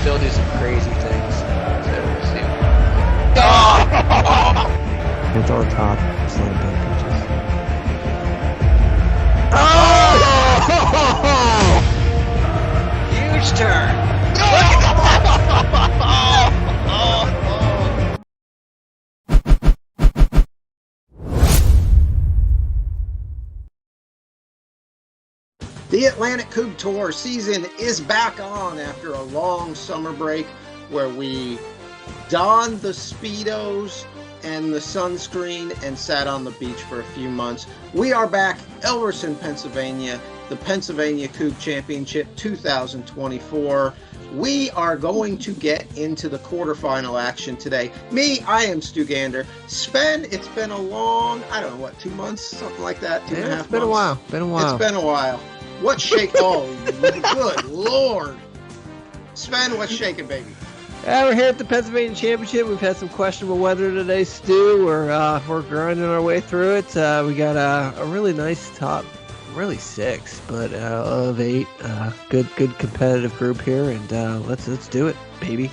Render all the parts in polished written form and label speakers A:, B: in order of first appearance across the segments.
A: still do some crazy things. So we'll see.
B: It's on top. Slam dunk pitches.
A: Huge turn.
C: The Atlantic Kubb Tour season is back on after a long summer break where we donned the Speedos and the sunscreen and sat on the beach for a few months. We are back, Elverson, Pennsylvania, the Pennsylvania Kubb Championship 2024. We are going to get into the quarterfinal action today. I am Stu Gander. Sven, it's been a long, 2 months, something like that, 2.5 months.
B: It's been a while.
C: It's been a while. What's shaking? Oh, good Lord. Sven, what's shaking, baby?
B: We're here at the Pennsylvania Championship. We've had some questionable weather today, Stu. We're grinding our way through it. We got a really nice top, really 6, but of 8. Good competitive group here, and let's do it, baby.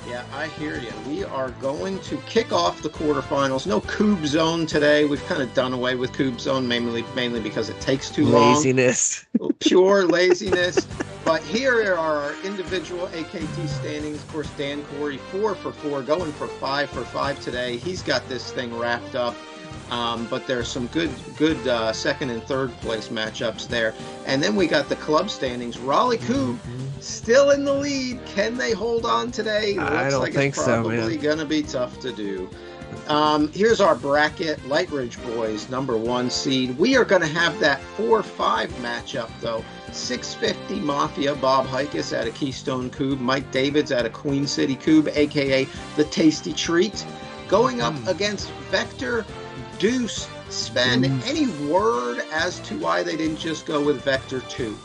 C: Yeah, I hear you. We are going to kick off the quarterfinals. No Kubb Zone today. We've kind of done away with Kubb Zone mainly because it takes too long.
B: Laziness.
C: Pure laziness. But here are our individual AKT standings. Of course, Dan Corey 4 for 4, going for 5 for 5 today. He's got this thing wrapped up. But there's some good second and third place matchups there. And then we got the club standings. Raleigh Kubb still in the lead. Can they hold on today?
B: I don't think so, man.
C: It's probably going to be tough to do. Here's our bracket. Light Ridge Boys, number 1 seed. We are going to have that 4-5 matchup, though. 650 Mafia, Bob Hikus out of Keystone Kubb, Mike Davids out of Queen City Kubb, a.k.a. the Tasty Treat, going up against Vektor Deuce. Sven, any word as to why they didn't just go with Vektor 2?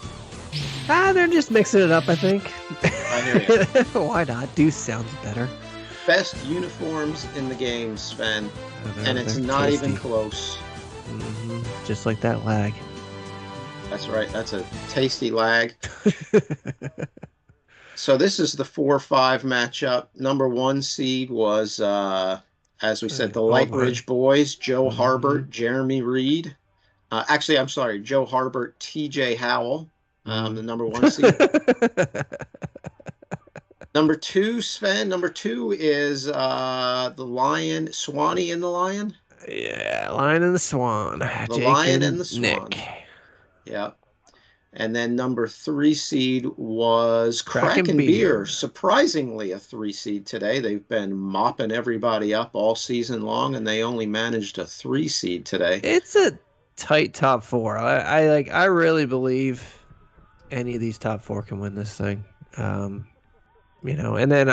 B: They're just mixing it up, I think.
C: I hear you.
B: Why not? Deuce sounds better.
C: Best uniforms in the game, Sven. And it's not
B: tasty.
C: even close.
B: Just like that lag.
C: That's right. That's a tasty lag. So this is the 4-5 matchup. Number 1 seed was, as we said, the Light Ridge Boys, Joe Harbert, Jeremy Reed. Actually, I'm sorry, Joe Harbert, TJ Howell, the number 1 seed. Number 2, Sven. Number 2 is the Lion, Swanee and the Lion.
B: Yeah, Lion and the Swan.
C: The
B: Jake
C: Lion and the Swan.
B: Nick.
C: Yeah. And then number 3 seed was Kraken
B: Beer.
C: Beer. Surprisingly, a 3 seed today. They've been mopping everybody up all season long, and they only managed a 3 seed today.
B: It's a tight top 4. I really believe any of these top 4 can win this thing. And then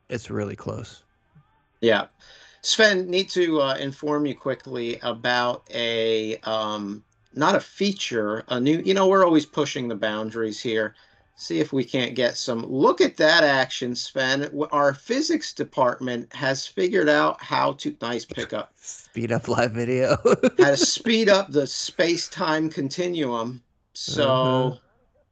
B: it's really close.
C: Yeah. Sven, need to inform you quickly about a not a feature, a new, we're always pushing the boundaries here. See if we can't get some. Look at that action, Sven. Our physics department has figured out how to, nice pickup.
B: Speed up live video.
C: How to speed up the space-time continuum. So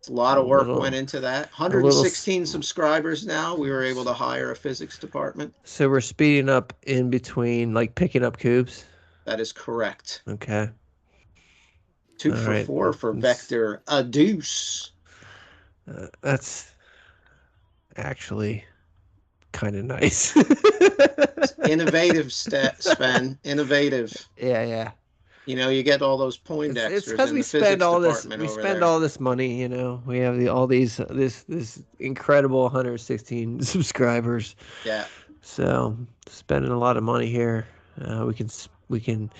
C: a lot of work went into that. 116 subscribers now. We were able to hire a physics department.
B: So we're speeding up in between, like picking up Kubbs?
C: That is correct.
B: Okay.
C: 2 for 4 for Vektor Deuce.
B: That's actually kind of nice.
C: Innovative, Sven. Innovative.
B: Yeah.
C: You get all those Poindexters.
B: It's because we spend all this. We spend all this money. We have this incredible 116 subscribers.
C: Yeah.
B: So spending a lot of money here. We can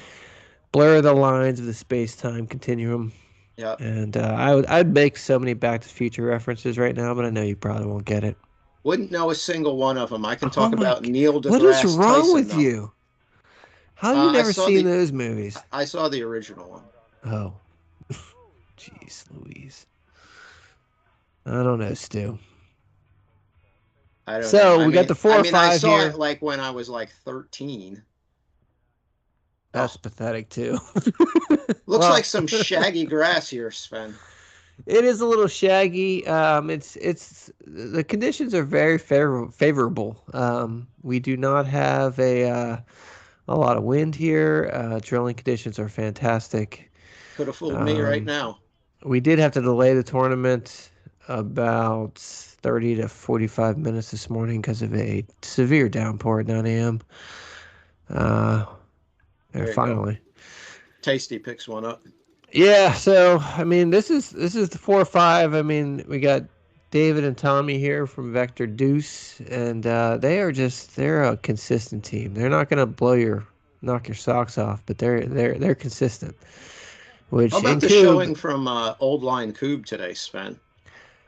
B: blur the lines of the space-time continuum.
C: Yeah.
B: And I'd make so many Back to the Future references right now, but I know you probably won't get it.
C: Wouldn't know a single one of them. I can talk about Neil deGrasse Tyson.
B: What is wrong
C: Tyson,
B: with
C: though.
B: you? How have you never seen those movies?
C: I saw the original one.
B: Oh. Jeez Louise. I don't know, Stu.
C: I don't know.
B: So we got the 4 or 5
C: I saw
B: here.
C: it like when I was like 13.
B: That's pathetic too.
C: Looks like some shaggy grass here, Sven.
B: It is a little shaggy. It's the conditions are very favorable. We do not have a lot of wind here. Drilling conditions are fantastic.
C: Could have fooled me right
B: Um,
C: now.
B: we did have to delay the tournament about 30 to 45 minutes this morning because of a severe downpour at 9 a.m. Uh, and
C: There you go.
B: finally.
C: Tasty picks one up.
B: Yeah, so I mean, this is the 4 or 5. I mean, we got David and Tommy here from Vektor Deuce, and they're a consistent team. They're not gonna knock your socks off, but they're consistent.
C: How
B: Which in
C: about the
B: Kubb,
C: showing from Old Line Kubb today, Sven?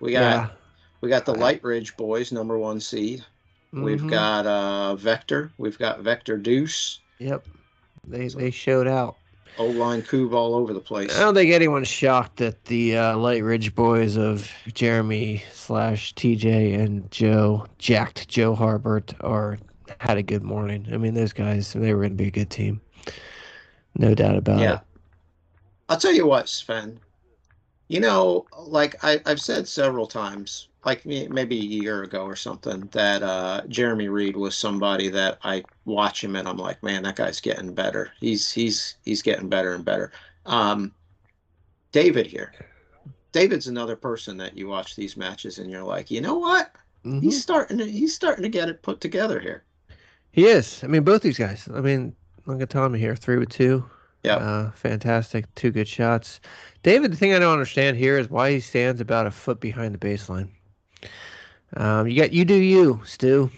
C: We got
B: yeah,
C: we got the
B: I,
C: Light Ridge boys, #1 seed. We've
B: mm-hmm,
C: got Vektor. We've got Vektor Deuce.
B: yep, they
C: So
B: showed out.
C: Old Line Kubb all over the
B: I
C: place.
B: don't think anyone's shocked that the Light Ridge boys of Jeremy slash TJ and Jacked Joe Harbert, had a good morning. I mean, those guys, they were going to be a good team. No doubt about
C: Yeah.
B: it.
C: I'll tell you what, Sven. Like I've said several times, like maybe a year ago or something, that Jeremy Reed was somebody that I watch him and I'm like, man, that guy's getting better. He's getting better and better. Um, David here. David's another person that you watch these matches and you're like, you know what?
B: Hmm.
C: He's starting to get it put together here.
B: He is. I mean, both these guys. I mean, look at Tommy here, 3 with 2.
C: Yep.
B: Fantastic. 2 good shots. David, the thing I don't understand here is why he stands about a foot behind the baseline. You do you, Stu,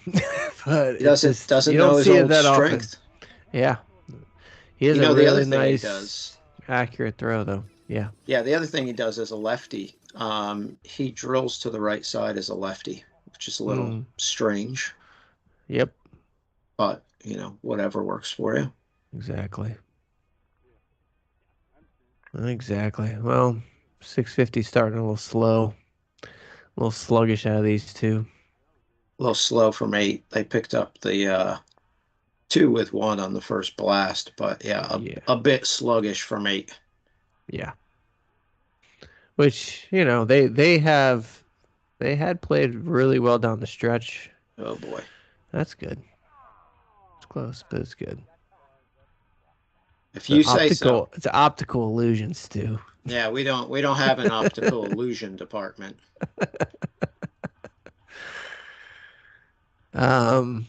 B: but
C: He
B: it's
C: doesn't
B: just you
C: doesn't
B: don't
C: know his
B: see it
C: old
B: that often.
C: strength.
B: Yeah, he has a
C: The other
B: really
C: thing he
B: nice,
C: does.
B: accurate throw, though. Yeah.
C: Yeah, the other thing he does as a lefty, he drills to the right side as a lefty, which is a little
B: Mm,
C: strange,
B: yep.
C: but whatever works for you.
B: Exactly. Exactly. Well, 650 starting a little slow, a little sluggish out of these two.
C: A little slow from 8. They picked up the 2 with 1 on the first blast, but yeah,
B: Yeah.
C: a bit sluggish from 8.
B: Yeah. Which they had played really well down the stretch.
C: Oh boy.
B: That's good. It's close, but it's good.
C: If you say so.
B: It's an optical illusion, Stu.
C: Yeah, we don't have an optical illusion department.
B: Um,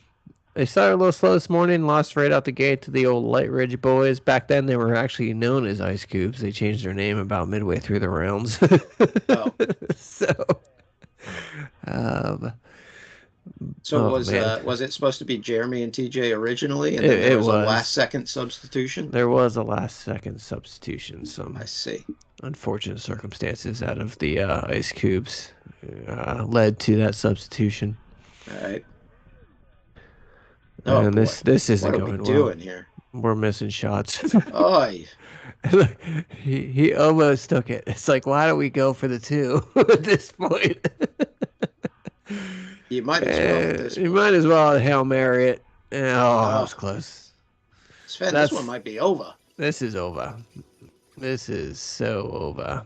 B: they started a little slow this morning, lost right out the gate to the old Light Ridge boys. Back then, they were actually known as Ice Cubes. They changed their name about midway through the rounds.
C: Oh.
B: So, um,
C: So
B: man,
C: was it supposed to be Jeremy and TJ originally, and
B: it,
C: then there
B: it
C: was a last
B: was.
C: second substitution?
B: There was a last second substitution.
C: I
B: Some
C: see.
B: unfortunate circumstances out of the Ice Cubes led to that substitution.
C: All right. Oh
B: And
C: boy.
B: this isn't
C: What are we
B: going well.
C: doing here?
B: We're missing shots.
C: Oi.
B: Look, he almost took it. It's like, why don't we go for the 2 at this point?
C: You might as well at this
B: You
C: point.
B: might as well Hail Mary it. Oh, that was
C: Oh,
B: close.
C: Sven, this one might be over.
B: This is over. This is so over.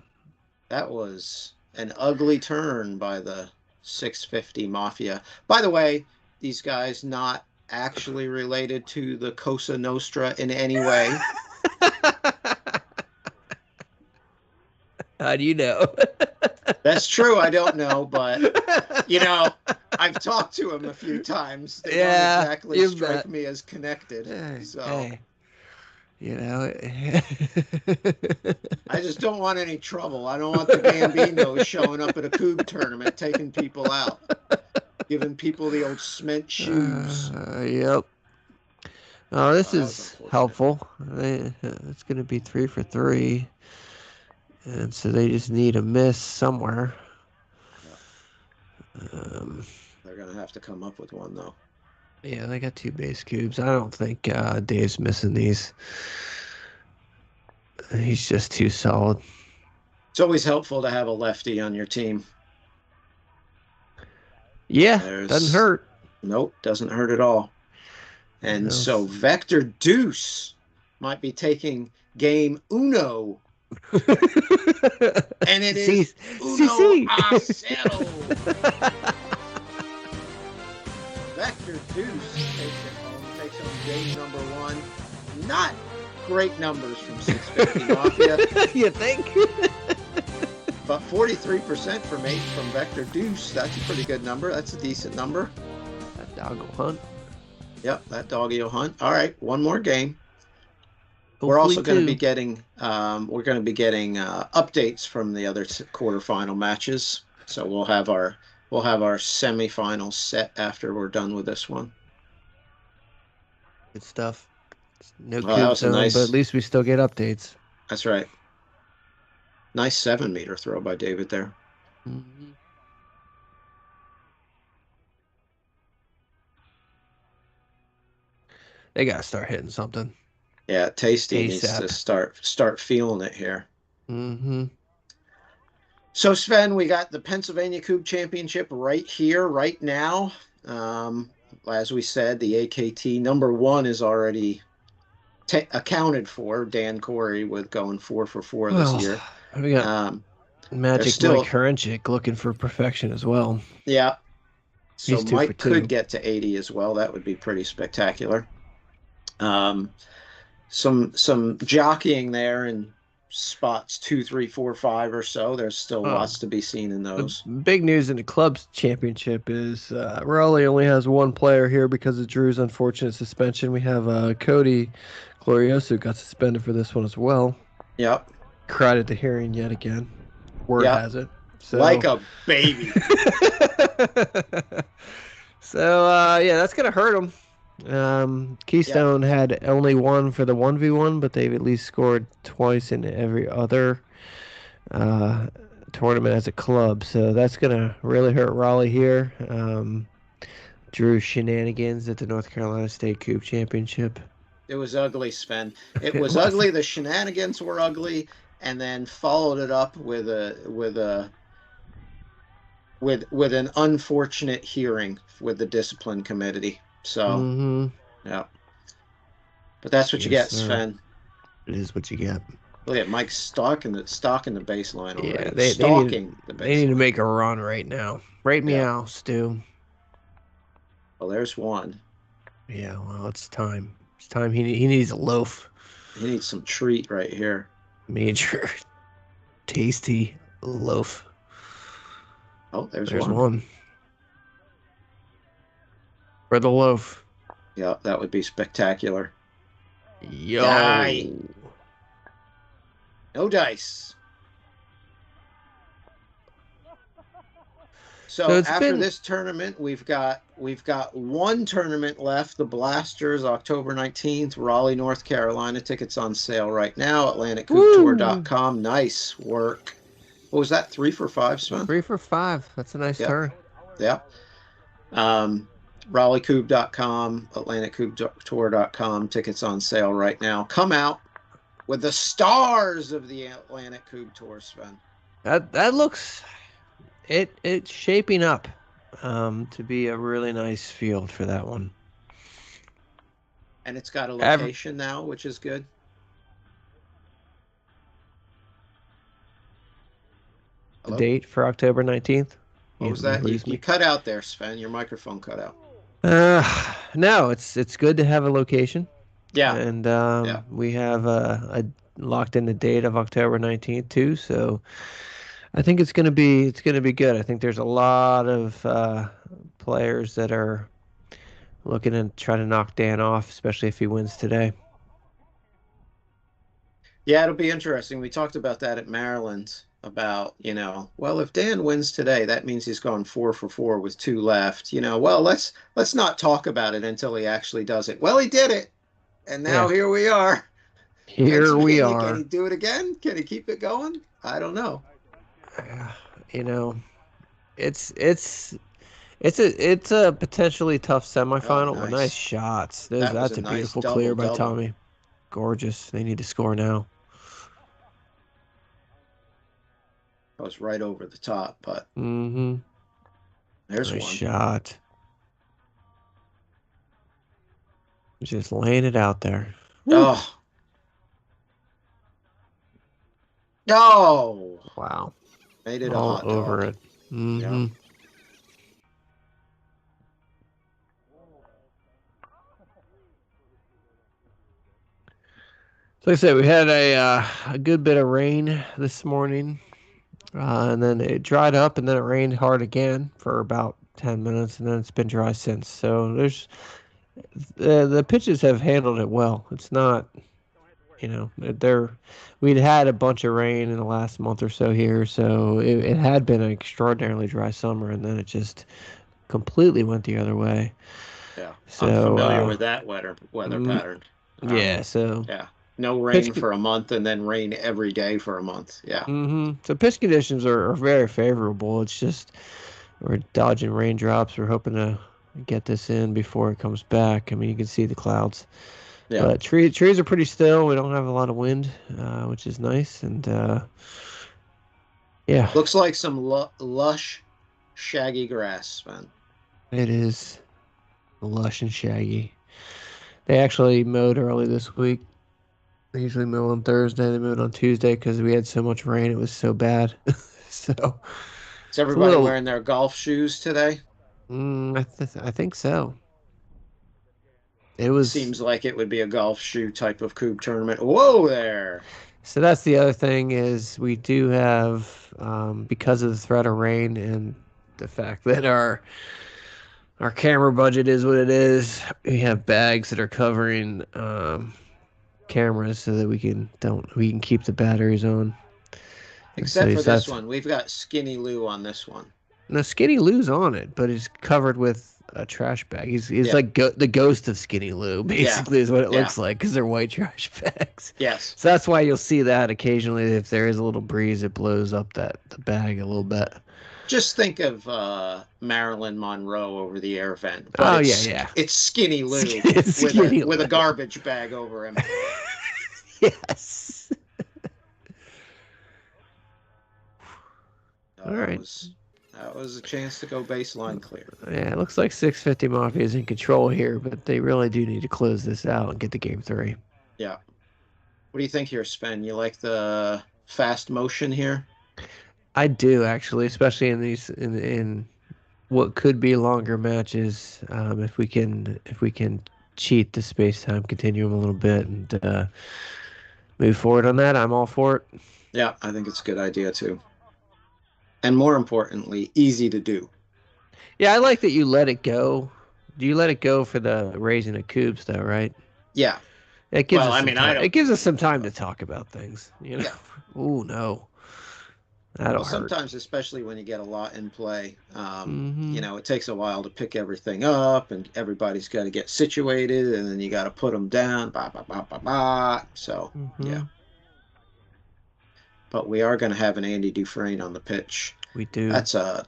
C: That was an ugly turn by the 650 Mafia. By the way, these guys not actually related to the Cosa Nostra in any way.
B: How do you know?
C: That's true. I don't know, but I've talked to them a few times. They don't exactly strike me as connected. So
B: Hey,
C: I just don't want any trouble. I don't want the Gambinos showing up at a Kubb tournament, taking people out, giving people the old cement shoes.
B: Yep. Oh, this
C: That was
B: is
C: unfortunate.
B: helpful. It's going to be 3 for 3. And so they just need a miss somewhere.
C: They're going to have to come up with one, though.
B: Yeah, they got 2 base cubes. I don't think Dave's missing these. He's just too solid.
C: It's always helpful to have a lefty on your team.
B: Yeah, doesn't hurt.
C: Nope, doesn't hurt at all. And so Vektor Deuce might be taking game uno And it is uno a cero. Vektor Deuce takes home game number 1. Not great numbers from 650 Mafia.
B: You think?
C: But 43% from Vektor Deuce. That's a pretty good number. That's a decent number.
B: That dog will hunt.
C: Yep, that doggy will hunt. All right, one more game.
B: Hopefully
C: we're also going to
B: two.
C: be getting updates from the other quarterfinal matches. So we'll have our semifinals set after we're done with this one.
B: Good stuff. No
C: Well, that was a nice-
B: but at least we still get updates.
C: That's right. Nice 7-meter throw by David there.
B: Mhm. They gotta start hitting something.
C: Yeah, Tasty needs
B: ASAP.
C: to start feeling it here.
B: Mm-hmm.
C: So Sven, we got the Pennsylvania Kubb Championship right here, right now. As we said, the AKT number 1 is already accounted for. Dan Corey with going 4 for 4 this year.
B: We got Magic
C: still-
B: Mike Herenchik looking for perfection as well.
C: Yeah. So
B: He's 2 for
C: Mike
B: 2.
C: could get to 80 as well. That would be pretty spectacular. Some jockeying there in spots 2, 3, 4, 5 or so. There's still lots to be seen in those.
B: The big news in the club's championship is Raleigh only has 1 player here because of Drew's unfortunate suspension. We have Cody Glorioso got suspended for this one as well.
C: Yep.
B: Cried at the hearing yet again. Word has it. So...
C: Like a baby.
B: So yeah, that's gonna hurt him. Keystone had only 1 for the 1v1, but they've at least scored twice in every other tournament as a club. So that's gonna really hurt Raleigh here. Drew shenanigans at the North Carolina State Kubb Championship.
C: It was ugly, Sven. It was ugly. The shenanigans were ugly, and then followed it up with an unfortunate hearing with the discipline committee. So yeah, but that's what you get, Sven.
B: It is what you get.
C: Look at Mike stalking the baseline already.
B: Yeah, they need to make a run right now. Right meow, Stu.
C: Well, there's one.
B: Yeah, well, it's time. It's time. He needs a loaf.
C: He needs some treat right here.
B: Major, tasty loaf.
C: Oh, there's
B: one. For the loaf.
C: Yeah, that would be spectacular.
B: Yo.
C: Die. No dice. So after this tournament, we've got 1 tournament left. The Blasters, October 19th, Raleigh, North Carolina. Tickets on sale right now. AtlanticKubbTour.com. Nice work. What was that? 3 for 5, Sven?
B: 3 for 5. That's a nice turn.
C: Yeah. RaleighKubb.com, AtlanticKubbTour.com. Tickets on sale right now. Come out with the stars of the Atlantic Kubb Tour, Sven.
B: That looks it's shaping up to be a really nice field for that one.
C: And it's got a location now, which is good.
B: The date for October 19th.
C: What was that? You cut out there, Sven. Your microphone cut out.
B: No, it's good to have a location.
C: Yeah.
B: And we have a locked in the date of October 19th too, so I think it's gonna be good. I think there's a lot of players that are looking to try to knock Dan off, especially if he wins today.
C: Yeah, it'll be interesting. We talked about that at Maryland about, well, if Dan wins today, that means he's gone 4 for 4 with 2 left. Well, let's not talk about it until he actually does it. Well, he did it. And now here we are.
B: Here we are.
C: Can he do it again? Can he keep it going? I don't know.
B: It's a potentially tough semifinal.
C: Oh, nice.
B: Nice shots. That's a
C: nice
B: beautiful clear by
C: double.
B: Tommy. Gorgeous. They need to score now.
C: That was right over the top, but
B: there's
C: there's
B: nice
C: one
B: shot. Just laying it out there.
C: Oh. No.
B: Wow.
C: Made it a
B: All
C: hot
B: over
C: dog.
B: it. Mm-hmm.
C: Yeah.
B: So like I said, we had a good bit of rain this morning, and then it dried up, and then it rained hard again for about 10 minutes, and then it's been dry since. So the pitches have handled it well. It's not, we'd had a bunch of rain in the last month or so here, so it had been an extraordinarily dry summer, and then it just completely went the other way.
C: Yeah. I'm
B: So,
C: familiar with that weather
B: mm,
C: pattern.
B: yeah, so
C: Yeah. No
B: pitch.
C: rain for a month and then rain every day for a month. Yeah.
B: So pitch conditions are very favorable. It's just we're dodging raindrops. We're hoping to get this in before it comes back. I mean, you can see the clouds,
C: Yeah.
B: but trees are pretty still. We don't have a lot of wind, which is nice. And yeah,
C: Looks like some lush, shaggy grass, man.
B: it is lush and shaggy. They actually mowed early this week. They usually mow on Thursday. They mowed on Tuesday because we had so much rain. It was so bad. So
C: Is
B: it's a
C: everybody
B: little.
C: wearing their golf shoes today?
B: I think so. It was.
C: Seems like it would be a golf shoe type of Kubb tournament. Whoa there.
B: So that's the other thing is we do have because of the threat of rain and the fact that our camera budget is what it is. We have bags that are covering cameras so that we can keep the batteries on. And
C: Except
B: so
C: for this
B: that's
C: one. We've got Skinny Lou on this one.
B: no Skinny Lou's on it, but he's covered with a trash bag. He's
C: Yeah.
B: like the ghost of Skinny Lou, basically, is what it
C: Yeah.
B: looks like because they're white trash bags.
C: Yes.
B: So that's why you'll see that occasionally. If there is a little breeze, it blows up the bag a little bit.
C: Just think of Marilyn Monroe over the air vent. But
B: Oh
C: it's,
B: yeah.
C: It's Skinny Lou
B: It's Skinny
C: with a
B: Lou.
C: garbage bag over him.
B: Yes. All right.
C: That was a chance to go baseline clear.
B: Yeah, it looks like 650 Mafia is in control here, but they really do need to close this out and get to game 3.
C: Yeah. What do you think here, Spen? You like the fast motion here?
B: I do actually, especially in these in what could be longer matches. If we can cheat the space time continuum a little bit and move forward on that, I'm all for it.
C: Yeah, I think it's a good idea too. And more importantly, easy to do.
B: Yeah, I like that you let it go. Do you let it go for the raising of Kubbs though, right?
C: Yeah.
B: It gives
C: Well,
B: us
C: I
B: some
C: mean,
B: time. It gives us some time to talk about things, you know.
C: Yeah.
B: Ooh, no. That'll hurt.
C: Sometimes, especially when you get a lot in play,
B: Mhm.
C: it takes a while to pick everything up, and everybody's got to get situated, and then you got to put them down. Bah, bah, bah, bah, bah. So, yeah. But we are going to have an Andy Dufresne on the pitch.
B: We do.
C: That's a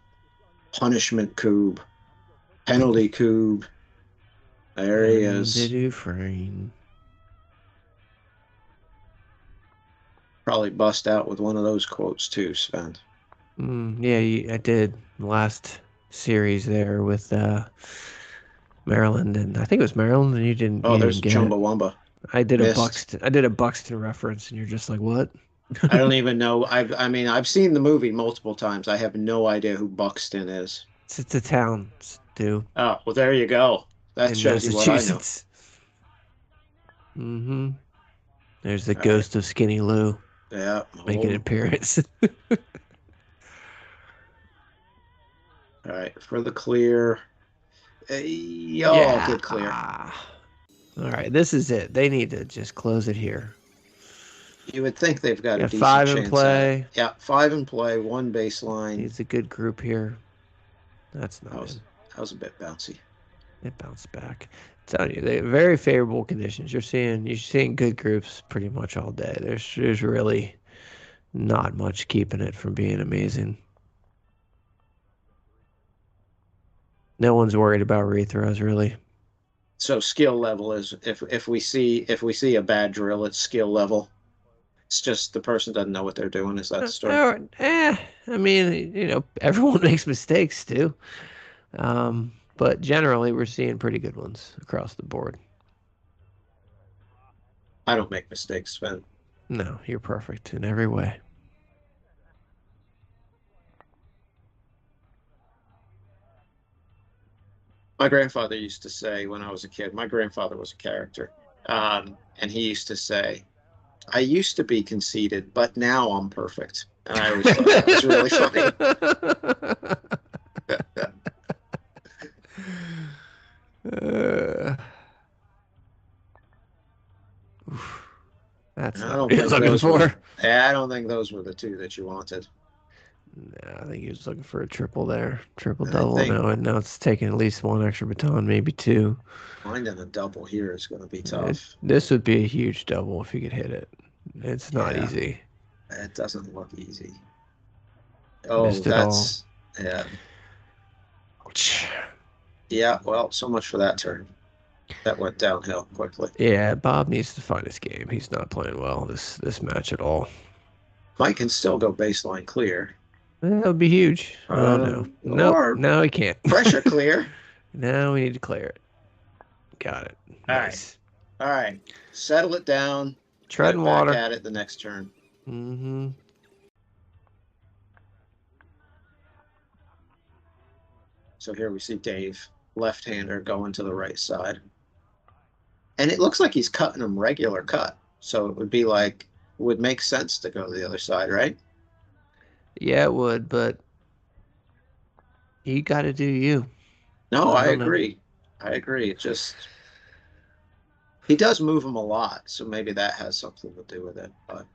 C: punishment Kubb, penalty Kubb. There he is.
B: Andy Dufresne.
C: Probably bust out with one of those quotes too, Sven.
B: Yeah, I did last series there with Maryland, and I think it was Maryland, and you didn't.
C: Oh,
B: you
C: there's
B: didn't get
C: Chumbawamba.
B: I did
C: Missed.
B: a Buxton. I did a Buxton reference, and you're just like, what?
C: I don't even know. I've seen the movie multiple times. I have no idea who Buxton is.
B: It's a town, Stu.
C: Oh, well, there you go. That
B: In
C: shows you what I know.
B: Massachusetts. Mm-hmm. There's the ghost of Skinny Lou
C: Yeah.
B: making an appearance.
C: All right, for the clear. Good clear.
B: All right, this is it. They need to just close it here.
C: You would think they've got a decent
B: 5
C: chance.
B: in play.
C: Yeah, 5 in play, 1 baseline.
B: It's a good group here. That's not
C: that was a bit bouncy.
B: It bounced back. I'm telling you, they very favorable conditions. You're seeing good groups pretty much all day. There's really not much keeping it from being amazing. No one's worried about rethrows really.
C: So skill level is if we see a bad drill, it's skill level. It's just the person doesn't know what they're doing. Is that the story?
B: I mean, everyone makes mistakes too. But generally, we're seeing pretty good ones across the board.
C: I don't make mistakes, Sven.
B: No, you're perfect in every way.
C: My grandfather used to say when I was a kid, my grandfather was a character. And he used to say, I used to be conceited, but now I'm perfect. And I always thought that was really funny.
B: That's
C: I
B: not
C: don't
B: what he was
C: think
B: looking
C: those
B: for.
C: were. I don't think those were the two that you wanted.
B: No, I think he was looking for a triple there. Triple
C: I
B: double.
C: think
B: No, and now it's taking at least one extra baton, maybe two.
C: finding a double here is going to be tough.
B: This would be a huge double if he could hit it. It's not
C: Yeah,
B: easy.
C: it doesn't look easy. Oh,
B: Missed it all.
C: that's yeah,
B: Ouch.
C: yeah. Well, so much for that turn. That went downhill quickly.
B: Yeah, Bob needs to find his game. He's not playing well this match at all.
C: Mike can still go baseline clear.
B: That would be huge. Oh no. Nope.
C: Or
B: No, he can't.
C: pressure clear.
B: Now we need to clear it. Got it. Nice.
C: All right. Settle it down.
B: Treading
C: Get back
B: water.
C: at it the next turn.
B: Mm-hmm.
C: So here we see Dave, left-hander, going to the right side. And it looks like he's cutting him regular cut. So it would be like, would make sense to go to the other side, right?
B: Yeah, it would, but you got to do you.
C: No, I
B: don't know.
C: agree. I agree. It just, he does move him a lot. So maybe that has something to do with it. But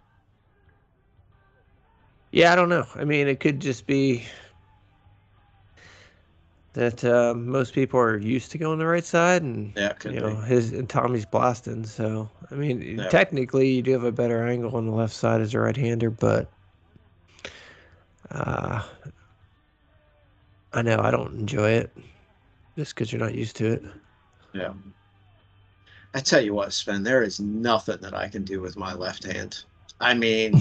B: Yeah, I don't know. I mean, it could just be that most people are used to going the right side, and
C: yeah, it could
B: you
C: be.
B: know and Tommy's blasting. So I mean,
C: Yeah.
B: technically, you do have a better angle on the left side as a right-hander, but I know I don't enjoy it just because you're not used to it.
C: Yeah. I tell you what, Sven, there is nothing that I can do with my left hand. I mean,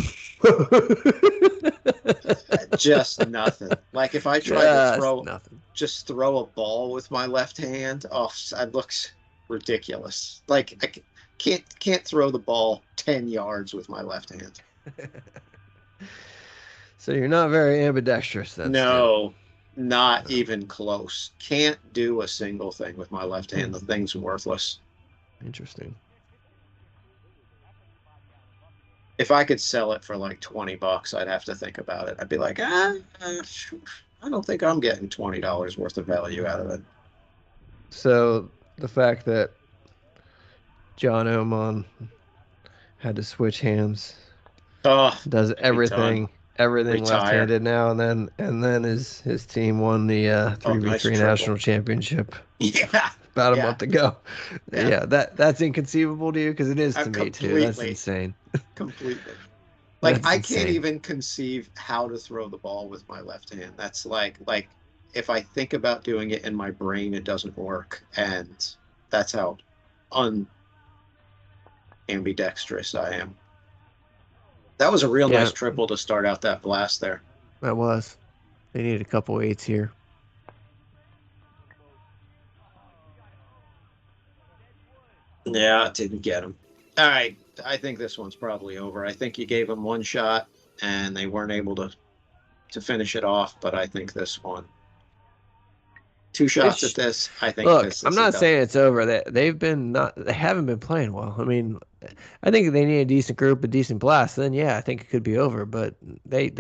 C: just nothing. Like if I tried to throw a ball with my left hand, oh, it looks ridiculous. Like I can't throw the ball 10 yards with my left hand.
B: So you're not very ambidextrous then?
C: No, not even close. Can't do a single thing with my left hand. The thing's worthless.
B: Interesting.
C: If I could sell it for like $20, I'd have to think about it. I'd be like, I don't think I'm getting $20 worth of value out of it.
B: So the fact that John Oman had to switch hands, does everything left-handed now, and then his team won the 3v3 national championship.
C: Yeah.
B: About a month ago. Yeah, that's inconceivable to you, because it is to me too. That's insane.
C: Completely. Like
B: That's
C: I
B: insane.
C: can't even conceive how to throw the ball with my left hand. That's like if I think about doing it in my brain, it doesn't work, and that's how ambidextrous I am. That was a real nice triple to start out that blast there.
B: That was. They needed a couple eights here.
C: Yeah, it didn't get him. All right, I think this one's probably over. I think you gave them one shot, and they weren't able to finish it off. But I think this one, two shots at this. I think.
B: Look,
C: this is
B: I'm not saying it's over. They haven't been playing well. I mean, I think they need a decent group, a decent blast. Then yeah, I think it could be over. But they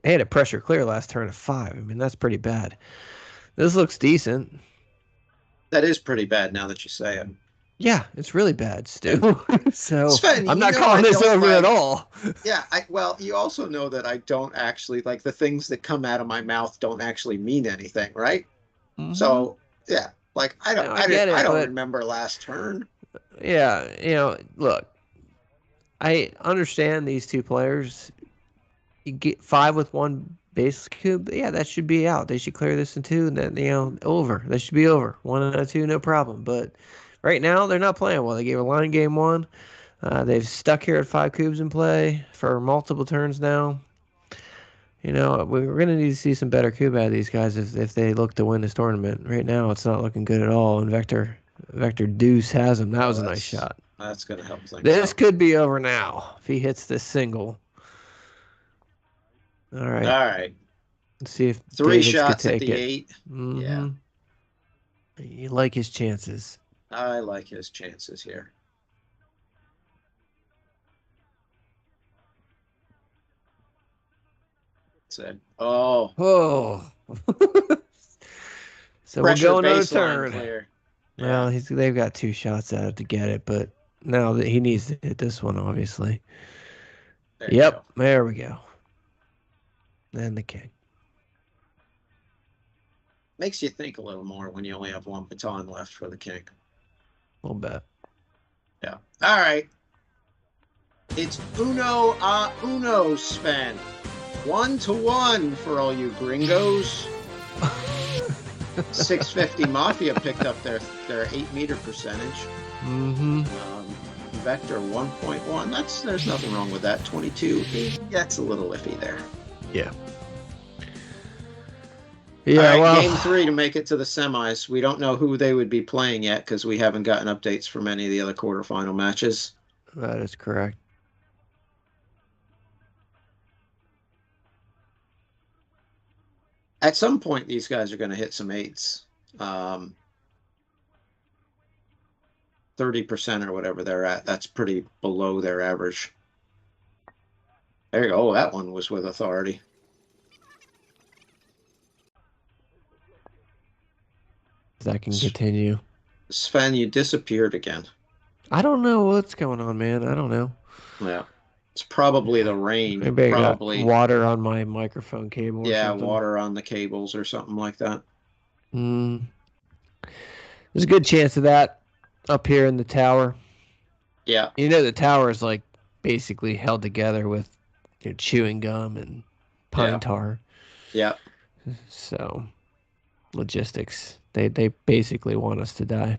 B: had a pressure clear last turn of 5. I mean, that's pretty bad. This looks decent.
C: That is pretty bad now that you say it.
B: Yeah, it's really bad, Stu. So
C: Sven,
B: I'm not calling this over at all.
C: Yeah, well, you also know that I don't actually like the things that come out of my mouth don't actually mean anything, right? Mm-hmm. So yeah, like I don't remember last turn.
B: Yeah, look, I understand these two players. You get 5 with 1 base cube. Yeah, that should be out. They should clear this in 2, and then over. That should be over. 1 out of 2, no problem. But right now, they're not playing well. They gave a line game 1. They've stuck here at 5 cubes in play for multiple turns now. We're going to need to see some better cube out of these guys if they look to win this tournament. Right now, it's not looking good at all. And Vektor Deuce has him. That was a nice shot.
C: That's going to help things.
B: This could be over now if he hits this single. All right.
C: All right.
B: Let's see if
C: 3
B: Davids
C: shots
B: could
C: at
B: take
C: the
B: it.
C: 8.
B: Mm-hmm.
C: Yeah.
B: You like his chances.
C: I like his chances here. Said, oh,
B: Oh. So we'll
C: pressure
B: go another
C: baseline
B: turn.
C: clear.
B: Well,
C: Yeah,
B: they've got 2 shots at it to get it, but now that he needs to hit this one, obviously.
C: there you go.
B: Yep, there we go. And the king.
C: Makes you think a little more when you only have one baton left for the king.
B: A little bit.
C: Yeah. All right. It's uno a uno, Sven. 1-1 for all you gringos. 650 Mafia picked up their 8-meter percentage.
B: Mm-hmm.
C: Vektor 1.1. There's nothing wrong with that. 22. That's a little iffy there.
B: Yeah.
C: All
B: Yeah,
C: right,
B: well,
C: game 3 to make it to the semis. We don't know who they would be playing yet because we haven't gotten updates from any of the other quarterfinal matches.
B: that is correct.
C: At some point, these guys are going to hit some 8s. 30% or whatever they're at. That's pretty below their average. There you go. Oh, that one was with authority.
B: That can continue.
C: Sven, you disappeared again.
B: I don't know what's going on, man. I don't know.
C: Yeah. It's probably the rain.
B: Maybe I got
C: Probably,
B: water on my microphone cable or
C: yeah,
B: something.
C: water on the cables or something like that.
B: There's a good chance of that up here in the tower.
C: Yeah.
B: You know, the tower is like basically held together with chewing gum and pine
C: Yeah.
B: tar.
C: Yeah.
B: So, logistics. They basically want us to die.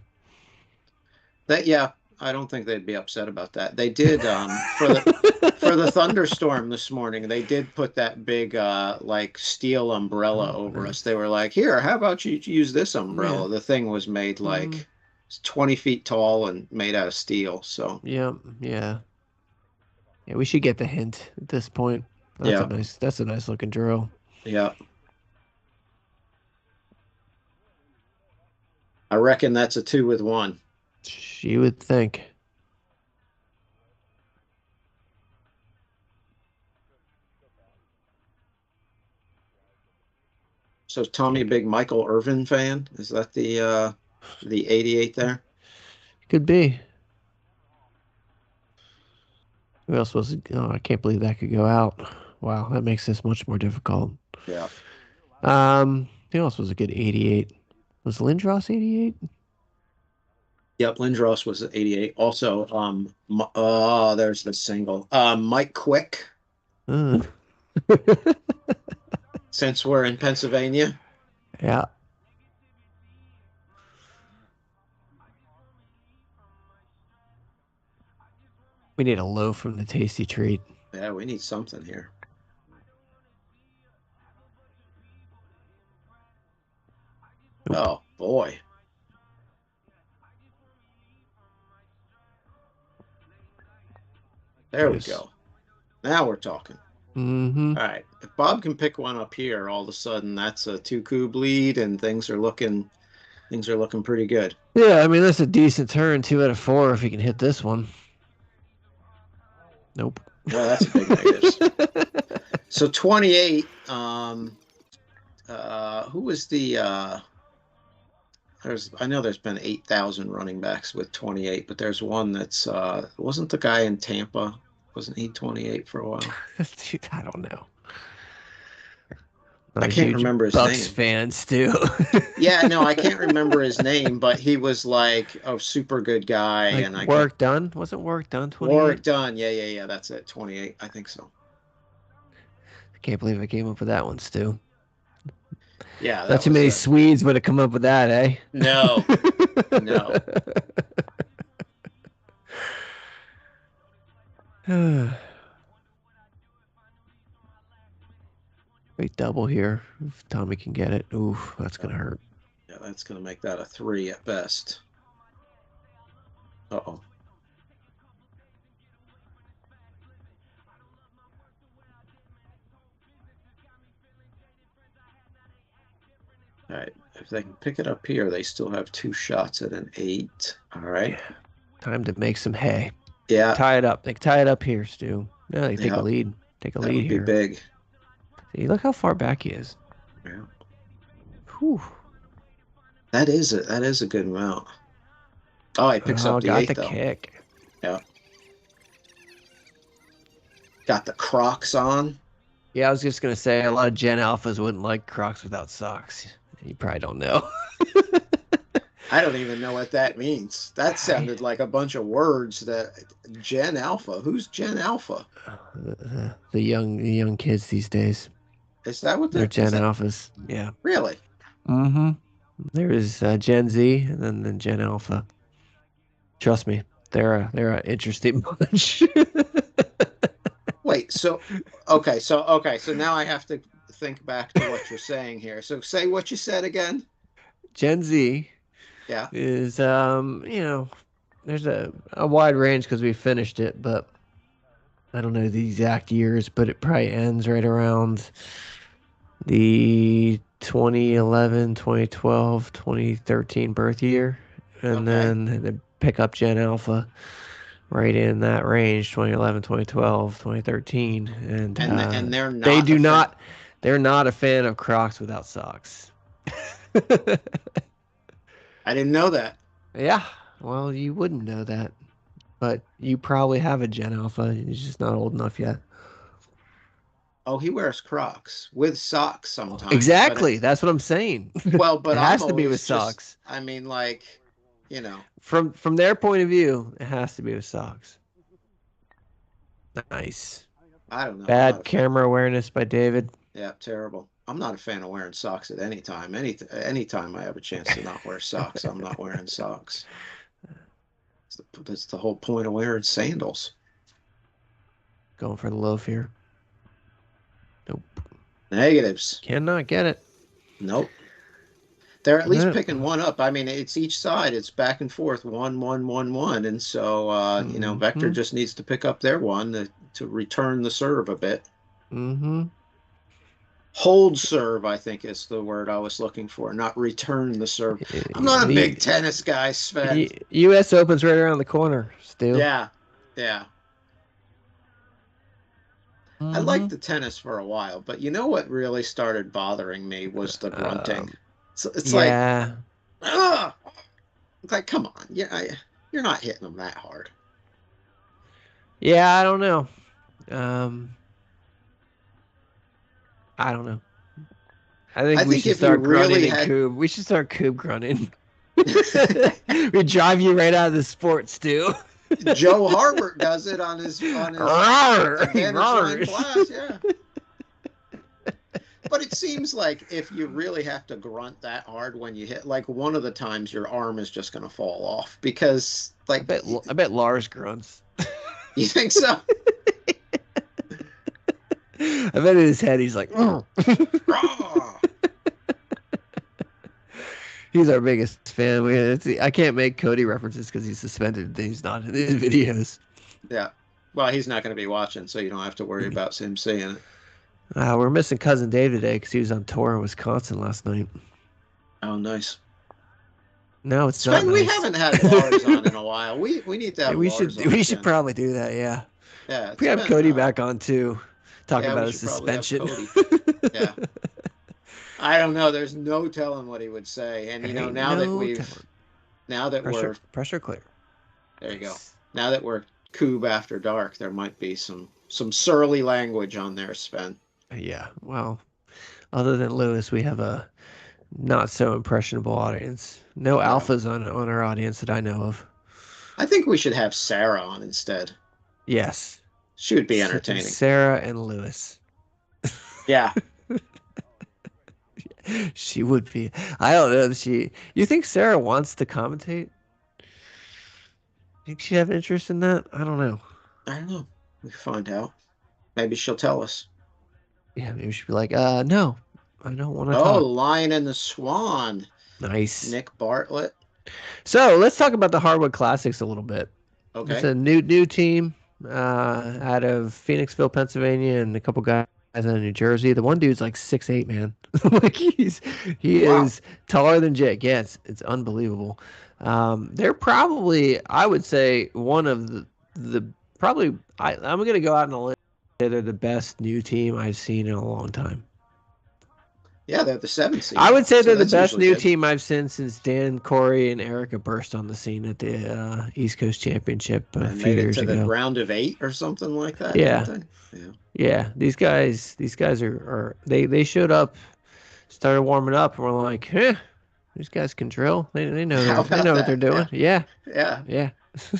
C: Yeah, I don't think they'd be upset about that. They did for the thunderstorm this morning, they did put that big like steel umbrella over us. They were like, "Here, how about you use this umbrella?"
B: Yeah.
C: The thing was made like 20 feet tall and made out of steel. So
B: Yeah, yeah. Yeah, we should get the hint at this point. That's
C: yeah,
B: a nice looking drill.
C: yeah. I reckon that's a 2 with 1.
B: You would think.
C: So Tommy, big Michael Irvin fan? Is that the 88 there?
B: Could be. Who else was it? Oh, I can't believe that could go out. Wow, that makes this much more difficult.
C: Yeah.
B: Who else was a good 88? Was Lindros 88?
C: Yep, Lindros was 88. Also, there's the single. Mike Quick,
B: Uh.
C: since we're in Pennsylvania.
B: Yeah. We need a loaf from the tasty treat.
C: Yeah, we need something here.
B: Nope.
C: Oh, boy. There we go. Now we're talking.
B: Mm-hmm.
C: All right. If Bob can pick one up here, all of a sudden that's a 2-coup lead and things are looking pretty good.
B: Yeah, I mean, that's a decent turn. 2 out of 4 if he can hit this one. Nope.
C: Well, that's a big negative. So 28, who was the I know there's been 8,000 running backs with 28, but there's one that's wasn't the guy in Tampa, wasn't he 28 for a while?
B: Dude, I don't know.
C: I can't remember his
B: Bucks
C: name.
B: fans too.
C: Yeah, no, I can't remember his name, but he was like a super good guy.
B: Like
C: and
B: work done? Wasn't work done 28?
C: Work done. Yeah, that's it. 28, I think so.
B: I can't believe I came up with that one, Stu.
C: Yeah,
B: Not too many Swedes would have come up with that, eh?
C: No. No.
B: Great double here. If Tommy can get it. Oof, that's going to hurt.
C: Yeah, that's going to make that a 3 at best. Uh-oh. All right. If they can pick it up here, they still have 2 shots at an 8. All right.
B: Yeah. Time to make some hay.
C: Yeah.
B: Tie it up. They tie it up here, Stu. No, they take a
C: Yeah.
B: lead. Take a
C: That
B: lead
C: would be
B: here.
C: big.
B: See, look how far back he is.
C: Yeah.
B: Whew.
C: That is a good amount. Oh, he picks up the
B: Got
C: 8
B: the
C: though.
B: kick.
C: Yeah. Got the Crocs on.
B: Yeah, I was just gonna say a lot of Gen Alphas wouldn't like Crocs without socks. You probably don't know.
C: I don't even know what that means. That sounded like a bunch of words that Gen Alpha. Who's Gen Alpha?
B: The young kids these days.
C: Is that what
B: They're Gen
C: is that?
B: Alphas. Yeah.
C: Really?
B: Mm-hmm. There is Gen Z and then Gen Alpha. Trust me, they're an interesting bunch.
C: Wait, so so now I have to think back to what you're saying here. So say what you said again.
B: Gen Z
C: Yeah.
B: is there's a wide range because we finished it, but I don't know the exact years, but it probably ends right around the 2011, 2012, 2013 birth year. And
C: Okay.
B: then they pick up Gen Alpha right in that range, 2011, 2012, 2013. And
C: And they're
B: they
C: not
B: do
C: a fan.
B: not, they're not a fan of Crocs without socks.
C: I didn't know that.
B: Yeah, well, you wouldn't know that, but you probably have a Gen Alpha. He's just not old enough yet.
C: Oh, he wears Crocs with socks sometimes,
B: Exactly. That's what I'm saying.
C: but
B: It
C: I'm
B: has to be with
C: always just
B: socks.
C: I mean like, you know,
B: From their point of view, it has to be with socks. Nice.
C: I don't know. I'm not
B: Bad
C: a fan.
B: camera awareness by David.
C: Yeah, terrible. I'm not a fan of wearing socks at any time. Anytime I have a chance to not wear socks, I'm not wearing socks. That's the whole point of wearing sandals.
B: Going for the loaf here. Nope.
C: Negatives.
B: Cannot get it.
C: Nope. They're at least
B: Nope.
C: picking one up. I mean, it's each side. It's back and forth, 1-1-1-1, and so Vektor
B: Mhm.
C: just needs to pick up their one to return the serve a bit.
B: Mm-hmm.
C: Hold serve, I think is the word I was looking for, not return the serve. I'm not a big tennis guy, Sven.
B: U.S. Open's right around the corner, Stu.
C: Yeah, yeah. I
B: Mm-hmm.
C: liked the tennis for a while, but you know what really started bothering me was the grunting. So it's like,
B: Yeah.
C: ugh! It's like, come on, you're not hitting them that hard.
B: Yeah, I don't know. Um, I don't know. I think
C: I
B: we
C: think
B: should
C: if you
B: start grunting
C: really
B: in
C: had,
B: Coob. We should start Coob grunting. We drive you right out of the sport, Stu.
C: Joe Harbert does it on his
B: Rawr, he
C: Advantage Line
B: roars.
C: class, yeah. But it seems like if you really have to grunt that hard when you hit, like one of the times your arm is just going to fall off because, like,
B: I bet Lars grunts.
C: you think so?
B: I bet in his head he's like,
C: Rah!
B: he's our biggest fan. I can't make Cody references because he's suspended. He's not in his videos.
C: Yeah. Well, he's not going to be watching, so you don't have to worry about him seeing it.
B: We're missing cousin Dave today because he was on tour in Wisconsin last night.
C: Oh, nice.
B: No, it's
C: Sven,
B: not nice.
C: we haven't had Lars on in a while. We need to have
B: we
C: Lars
B: should
C: on
B: we should
C: again.
B: probably do that. Yeah,
C: Yeah,
B: we
C: it's
B: have
C: been,
B: Cody back on too, talking
C: yeah,
B: about
C: we
B: his
C: should probably have
B: suspension.
C: Cody. Yeah. I don't know. There's no telling what he would say. And you know,
B: Ain't
C: now that
B: no
C: we're
B: pressure clear.
C: there you go.
B: Nice.
C: Now that we're Coob After Dark, there might be some surly language on there, Sven.
B: Yeah. Well, other than Lewis, we have a not so impressionable audience. No
C: Yeah.
B: alphas on our audience that I know of.
C: I think we should have Sarah on instead.
B: Yes.
C: She would be entertaining.
B: Sarah and Lewis.
C: Yeah.
B: She would be. I don't know. You think Sarah wants to commentate? Think she'd have an interest in that? I don't know.
C: I don't know. We can find out. Maybe she'll tell us.
B: Yeah, maybe she'd be like, no, I don't want to
C: Oh,
B: talk.
C: Lion and the Swan.
B: Nice.
C: Nick Bartlett.
B: So let's talk about the Hardwood Classics a little bit. It's
C: Okay.
B: a new team out of Phoenixville, Pennsylvania, and a couple guys out of New Jersey. The one dude's like 6'8", man. Like he
C: Wow.
B: is taller than Jake. Yeah, it's unbelievable. They're probably, I would say, one of the probably. I'm gonna go out on a limb. They're the best new team I've seen in a long time.
C: Yeah, they're the 7th seed.
B: I would say
C: So
B: they're the
C: that's
B: best
C: usually
B: new
C: good.
B: team I've seen since Dan, Corey, and Erica burst on the scene at the East Coast Championship a
C: And
B: few
C: made it
B: years
C: to the
B: ago.
C: round of 8 or something like that, didn't
B: Yeah,
C: they? Yeah.
B: yeah. These guys are they showed up, started warming up, and we're like, these guys can drill. They know
C: How
B: they
C: about
B: know what they're
C: that?
B: doing.
C: Yeah.
B: Yeah,
C: Yeah.
B: yeah.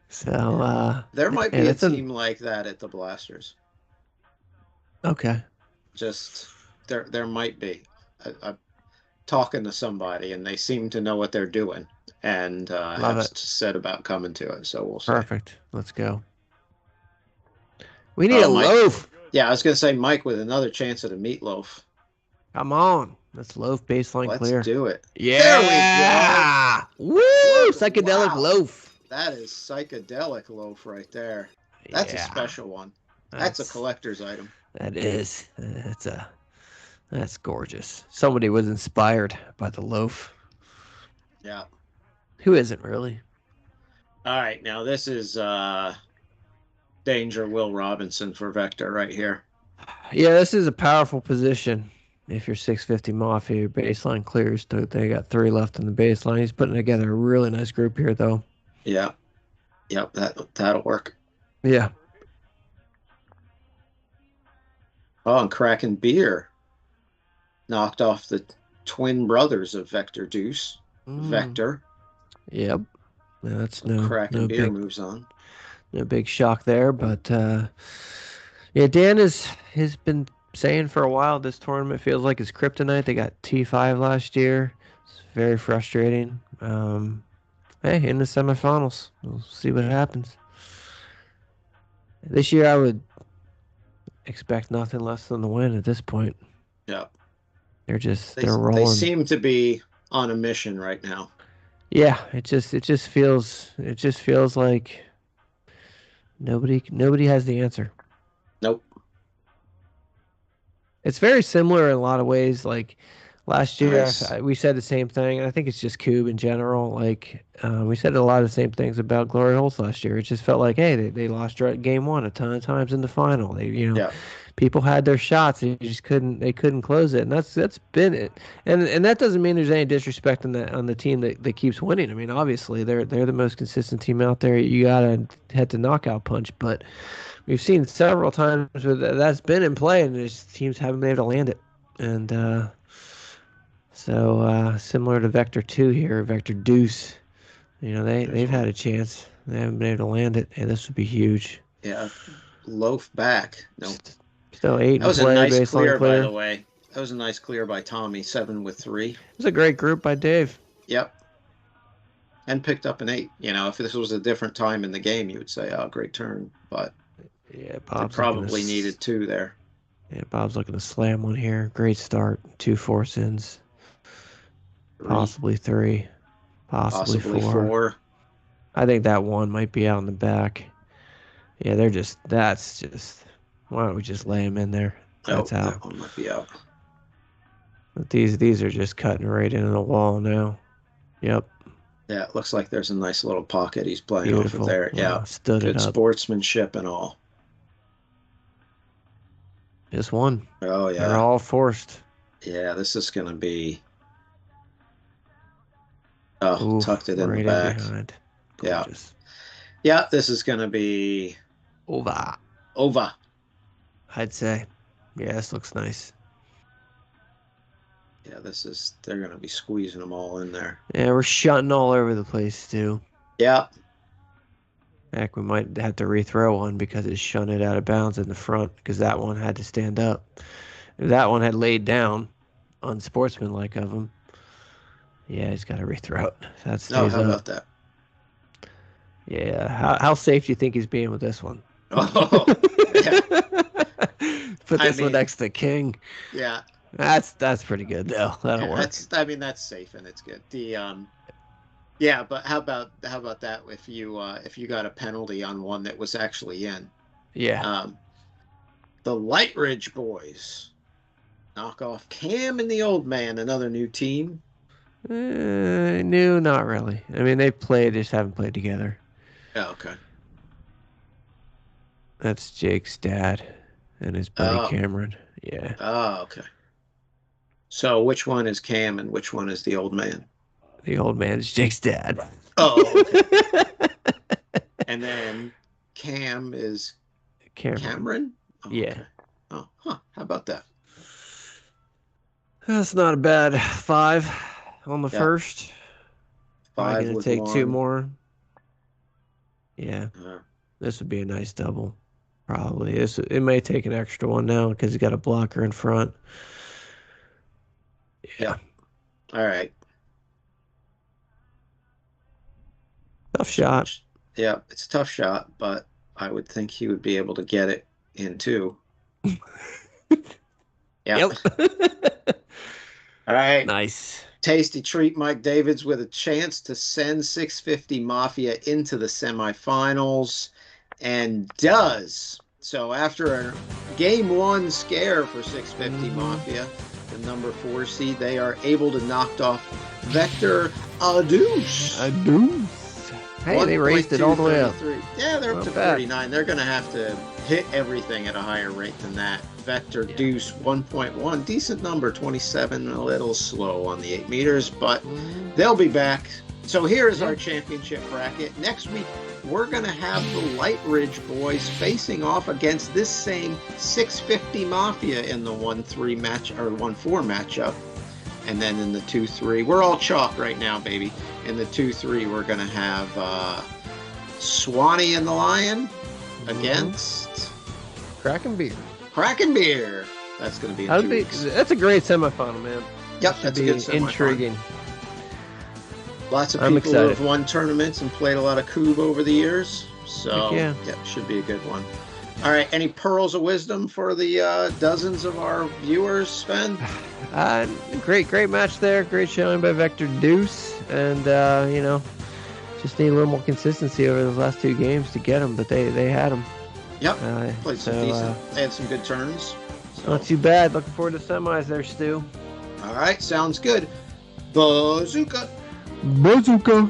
B: So
C: Yeah. There might
B: yeah,
C: be a
B: that's
C: team like that at the Blasters.
B: okay.
C: Just there might be. I'm talking to somebody and they seem to know what they're doing and
B: Love
C: have
B: it.
C: said about coming to it. So we'll see.
B: Perfect. Let's go. We need
C: Oh,
B: a
C: Mike.
B: loaf.
C: Yeah, I was going to say Mike with another chance at a meatloaf.
B: Come on. Let's loaf baseline
C: Let's
B: clear.
C: do it. There we go.
B: Yeah. Woo!
C: Look,
B: Psychedelic
C: wow.
B: loaf.
C: That is psychedelic loaf right there. That's a
B: Yeah.
C: special one. That's a collector's item.
B: That is. That's gorgeous. Somebody was inspired by the loaf.
C: Yeah.
B: Who isn't really?
C: All right. Now this is Danger Will Robinson for Vektor right here.
B: Yeah, this is a powerful position. If you're 650 Mafia, your baseline clears. They got 3 left in the baseline. He's putting together a really nice group here, though.
C: Yeah. Yep. That'll work.
B: Yeah.
C: Oh, and Kraken Beer knocked off the twin brothers of Vektor Deuce. Vektor.
B: Yep. That's no
C: Kraken Beer
B: big
C: moves on.
B: no big shock there, but yeah, Dan has been saying for a while this tournament feels like his kryptonite. They got T5 last year. It's very frustrating. Hey, in the semifinals, we'll see what happens. This year, I would expect nothing less than the win at this point.
C: Yeah.
B: They're
C: They
B: rolling.
C: seem to be on a mission right now.
B: Yeah, it just feels like nobody has the answer.
C: Nope.
B: It's very similar in a lot of ways. Like last year,
C: Nice.
B: we said the same thing, and I think it's just Kubb in general. Like we said a lot of the same things about Glory Holes last year. It just felt like, hey, they lost game 1 a ton of times in the final.
C: Yeah.
B: People had their shots, they just couldn't close it, and that's been it. And that doesn't mean there's any disrespect on the team that keeps winning. I mean, obviously they're the most consistent team out there. You gotta head to knockout punch, but we've seen several times where that's been in play, and teams haven't been able to land it. And so similar to Vektor 2 here, Vektor Deuce, they've had a chance. They haven't been able to land it, and this would be huge.
C: Yeah. Loaf back. No.
B: Still 8
C: That was
B: in play,
C: a nice
B: baseline
C: clear, by the way. That was a nice clear by Tommy, 7 with 3.
B: It was a great group by Dave.
C: Yep. And picked up an 8. If this was a different time in the game, you would say, oh, great turn. But
B: yeah,
C: Bob's probably needed 2 there.
B: Yeah, Bob's looking to slam one here. Great start. 2 force-ins. Possibly 3. Possibly 4. I think that one might be out in the back. Yeah, that's just, why don't we just lay him in there? That's out.
C: That one might be out.
B: But these are just cutting right into the wall now. Yep.
C: Yeah, it looks like there's a nice little pocket he's playing
B: Beautiful.
C: off of there. Yeah,
B: stood
C: good
B: it up.
C: Sportsmanship and all.
B: Just one.
C: Oh, yeah.
B: They're all forced.
C: Yeah, this is going to be... Oh,
B: Oof,
C: tucked it in
B: right
C: the back.
B: behind.
C: Yeah.
B: Gorgeous.
C: Yeah, this is going to be...
B: Over. I'd say. Yeah, this looks nice.
C: Yeah, they're going to be squeezing them all in there.
B: Yeah, we're shutting all over the place, too.
C: Yeah.
B: Heck, we might have to rethrow one because it shunted out of bounds in the front because that one had to stand up. If that one had laid down, unsportsmanlike of him, yeah, he's got to rethrow it. That stays
C: Oh, how
B: up.
C: about that?
B: Yeah, how safe do you think he's being with this one?
C: Oh, yeah.
B: Put this one next to King.
C: Yeah.
B: That's pretty good though. That'll work.
C: That's safe and it's good. Yeah, but how about that if you got a penalty on one that was actually in?
B: Yeah.
C: The Light Ridge boys knock off Cam and the Old Man, another new team.
B: No, not really. I mean, they played, just haven't played together.
C: Yeah, okay.
B: That's Jake's dad and his buddy Cameron. Yeah.
C: Oh, okay. So which one is Cam and which one is the Old Man?
B: The Old Man's Jake's dad.
C: Oh, okay. And then Cam is Cameron? Oh,
B: yeah.
C: Okay. Oh, huh. How about that?
B: That's not a bad 5 on the first.
C: 5
B: going to
C: with
B: take 2
C: 1.
B: more. Yeah. This would be a nice double. Probably. It may take an extra one now because he's got a blocker in front.
C: Yeah. All right.
B: Tough shot.
C: Yeah, it's a tough shot, but I would think he would be able to get it in too. Yeah.
B: Yep.
C: All right.
B: Nice.
C: Tasty treat, Mike Davids with a chance to send 650 Mafia into the semifinals, and does. So after a game 1 scare for 650 Mafia, the number 4 seed, they are able to knock off Vektor Deuce.
B: Hey, they raised it all the way up.
C: Yeah, they're up to 39. They're going to have to hit everything at a higher rate than that. Vektor Deuce 1.1, decent number, 27, a little slow on the 8 meters, but they'll be back. So here's our championship bracket. Next week, we're going to have the Light Ridge boys facing off against this same 650 Mafia in the 1-3 match or 1-4 matchup. And then in the 2-3, we're all chalk right now, baby. In the 2-3, we're going to have Swanee and the Lion against
B: Kraken Beer.
C: Kraken Beer. That's going to be in 2 weeks.
B: That's a great semifinal, man.
C: Yep, that's a good semifinal.
B: Intriguing.
C: Lots of people who have won tournaments and played a lot of Kubb over the years. So, yeah, should be a good one. All right, any pearls of wisdom for the dozens of our viewers, Sven?
B: Great match there. Great showing by Vektor Deuce. And, just need a little more consistency over those last 2 games to get them, but they had them.
C: Yep, played some decent. They had some good turns. So.
B: Not too bad. Looking forward to semis there, Stu.
C: All right, sounds good. Bazooka.
B: Bazooka.